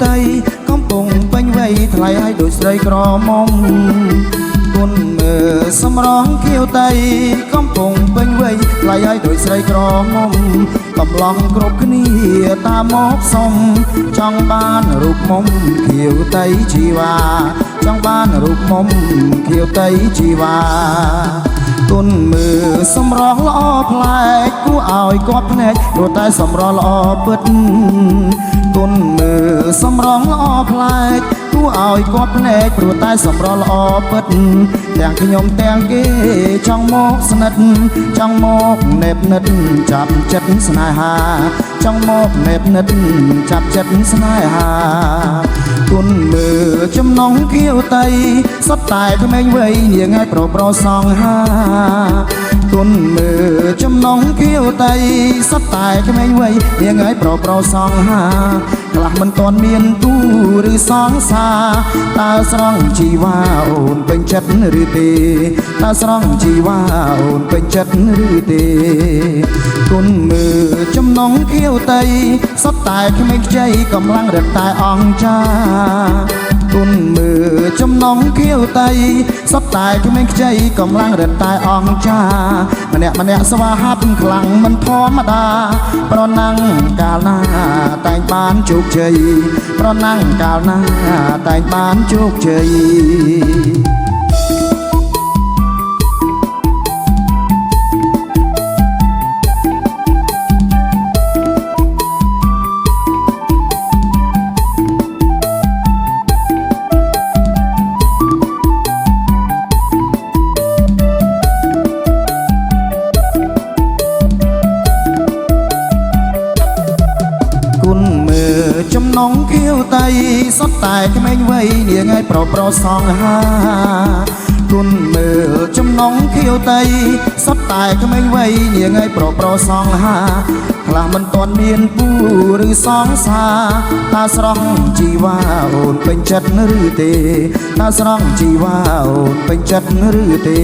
តៃកំពុងពេញវ័យថ្លៃឲ្យដូចស្រីក្រមុំគុណមើសម្រងខៀវតៃកំពុងពេញវ័យថ្លៃឲ្យដូចស្រីក្រមុំកំឡងគ្រប់គ្នាតាមមកសុំចង់បានរូបមុំខៀវតៃជីវ៉ាចង់បានរូបមុំខៀវតៃជីវ៉ាគុណមើសម្រងល្អប្លែកគួរឲ្យគាត់ភ្នែកព្រោះតែសម្រងល្អពិតគុណមើសម្រងល្អប្លែកគួរឲ្យគាត់ភ្នែកព្រោះតែសម្រងល្អពិតទាំងខ្ញុំទាំងគេចង់មកស្និទ្ធចង់មកណែបនិតចាប់ចិត្តស្នេហាចង់មកណែបនិតចាប់ចិត្តស្នេហាគុណមើចំណងខៀវតៃសុទ្ធតែក្មេងវ័យនាងឲ្យប្រសងហាគុណមើចំណងខៀវតៃសុទ្ធតែក្មេងវ័យនាងឲ្យប្រសងហាខ្លះមិនទាន់មានទូឬសងសាតើស្រង់ជីវ៉ាអូនពេញចិត្តឬទេតើស្រង់ជីវ៉ាអូនពេញចិត្តឬទេគុណមើចំណងខៀវតៃសុទ្ធតែក្មេងខ្ចីកំឡុងរត់តែអង្ចាគុណមើចំណងខៀវតៃសុទ្ធតែក្មេងខ្ចីកំឡុងរត់តែអង្ចាម្នាក់ស្វាហាប់ខ្លាំងមិនធម្មតាប្រណាំងកាលណាតែងបានជោគជ័យប្រណាំងកាលណាតែងបានជោគជ័យចំណងខៀវតៃសុទ្ធតែក្មេងវ័យនាងឲ្យប្រសងហាគុណមើចំណងខៀវតៃសុទ្ធតែក្មេងវ័យនាងឲ្យប្រសងហាខ្លះមិនទាន់មានពូឬសងសាតើស្រង់ជីវ៉ាអូនពេញចិត្តឬទេតើស្រង់ជីវ៉ាអូនពេញចិត្តឬទេ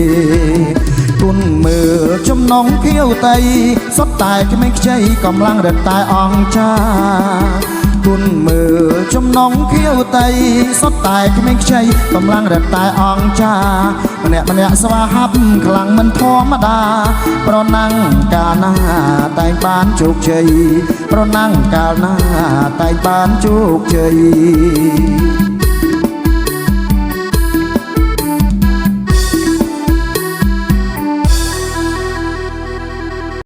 គុណមើចំណងខៀវតៃសុទ្ធតែក្មេងខ្ចីកំឡុងរត់តែអង្ចាគុណមើចំណងខៀវតៃសុទ្ធតែក្មេងខ្ចីកំឡុងរត់តែអង្ចាម្នាក់ស្វាហាប់ខ្លាំងមិនធម្មតាប្រណាំងកាលណាតែងបានជោគជ័យប្រណាំងកាលណាតែងបានជោគជ័យ